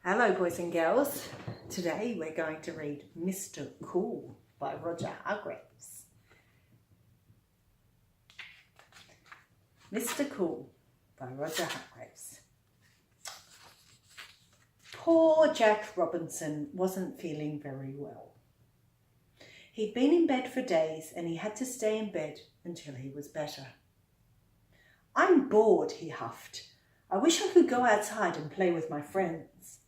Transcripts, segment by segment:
Hello boys and girls, today we're going to read Mr. Cool by Roger Hargreaves. Mr. Cool by Roger Hargreaves. Poor Jack Robinson wasn't feeling very well. He'd been in bed for days and he had to stay in bed until he was better. "I'm bored," he huffed. "I wish I could go outside and play with my friends."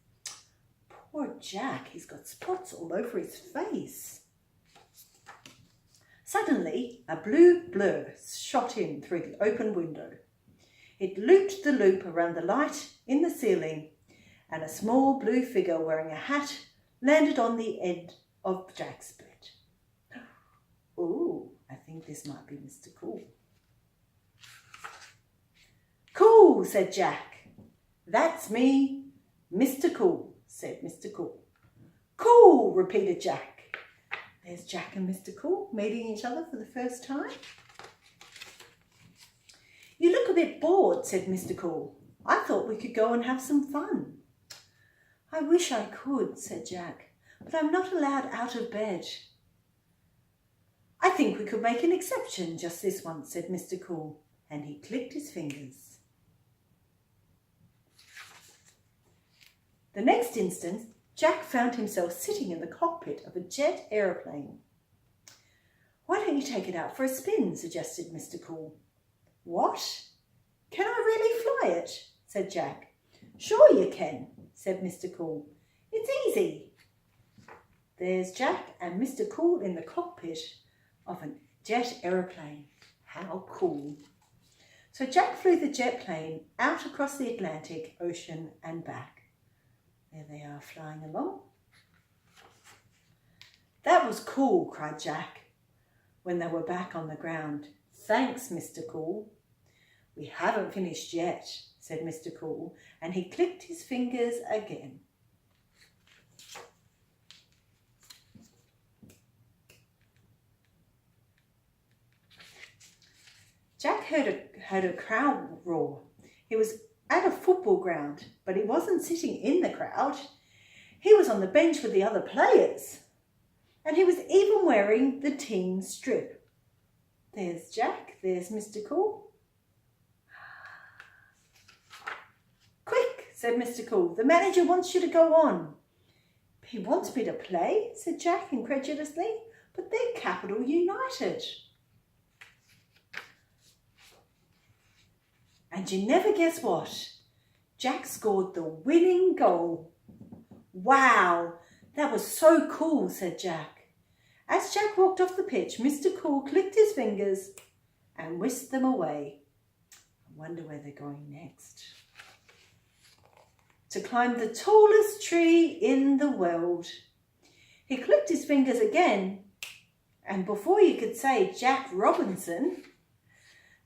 Poor Jack, he's got spots all over his face. Suddenly, a blue blur shot in through the open window. It looped the loop around the light in the ceiling, and a small blue figure wearing a hat landed on the end of Jack's bed. "Ooh, I think this might be Mr. Cool." "Cool," said Jack. "That's me, Mr. Cool," said Mr. Cool. "Cool," repeated Jack. There's Jack and Mr. Cool meeting each other for the first time. "You look a bit bored," said Mr. Cool. "I thought we could go and have some fun." "I wish I could," said Jack, "but I'm not allowed out of bed." "I think we could make an exception just this once," said Mr. Cool, and he clicked his fingers. The next instant, Jack found himself sitting in the cockpit of a jet aeroplane. "Why don't you take it out for a spin?" suggested Mr. Cool. "What? Can I really fly it?" said Jack. "Sure you can," said Mr. Cool. "It's easy." There's Jack and Mr. Cool in the cockpit of a jet aeroplane. How cool. So Jack flew the jet plane out across the Atlantic Ocean and back. There they are flying along. "That was cool," cried Jack when they were back on the ground. "Thanks, Mr. Cool." "We haven't finished yet," said Mr. Cool, and he clicked his fingers again. Jack heard a crowd roar. He was at a football ground, but he wasn't sitting in the crowd. He was on the bench with the other players, and he was even wearing the team strip. There's Jack, there's Mr. Cool. "Quick," said Mr. Cool, "the manager wants you to go on." "He wants me to play," said Jack incredulously, "but they're Capital United." And you never guess what? Jack scored the winning goal. "Wow, that was so cool," said Jack. As Jack walked off the pitch, Mr. Cool clicked his fingers and whisked them away. I wonder where they're going next. To climb the tallest tree in the world. He clicked his fingers again, and before you could say Jack Robinson,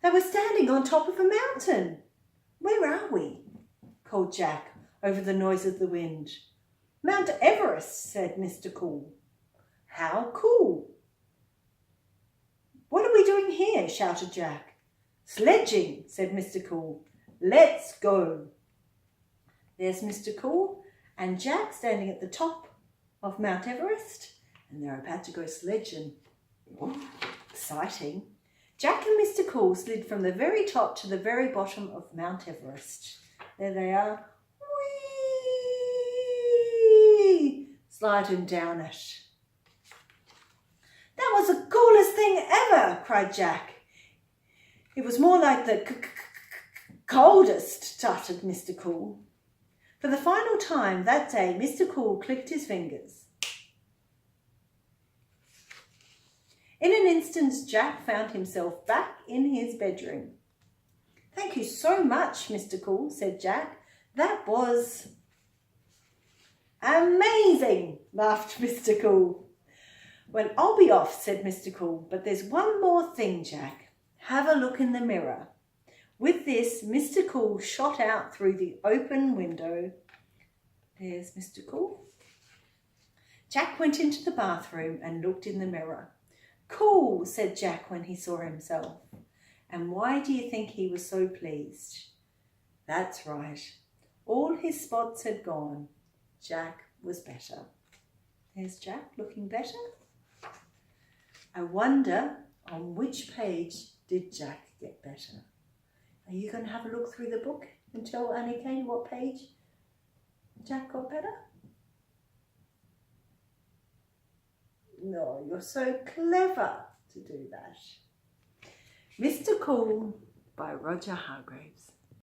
they were standing on top of a mountain. "Where are we?" called Jack over the noise of the wind. "Mount Everest," said Mr. Cool. "How cool." "What are we doing here?" shouted Jack. "Sledging," said Mr. Cool. "Let's go." There's Mr. Cool and Jack standing at the top of Mount Everest, and they're about to go sledging. Exciting. Jack and Mr. Cool slid from the very top to the very bottom of Mount Everest. There they are. Whee! Sliding down it. "That was the coolest thing ever," cried Jack. "It was more like the coldest," stuttered Mr. Cool. For the final time that day, Mr. Cool clicked his fingers. In an instant, Jack found himself back in his bedroom. "Thank you so much, Mr. Cool," said Jack. "That was amazing," laughed Mr. Cool. "Well, I'll be off," said Mr. Cool, "but there's one more thing, Jack. Have a look in the mirror." With this, Mr. Cool shot out through the open window. There's Mr. Cool. Jack went into the bathroom and looked in the mirror. "Cool," said Jack when he saw himself. And why do you think he was so pleased? That's right. All his spots had gone. Jack was better. There's Jack looking better. I wonder on which page did Jack get better? Are you going to have a look through the book and tell Annie Kane what page Jack got better? No, you're so clever to do that. Mr. Cool by Roger Hargreaves.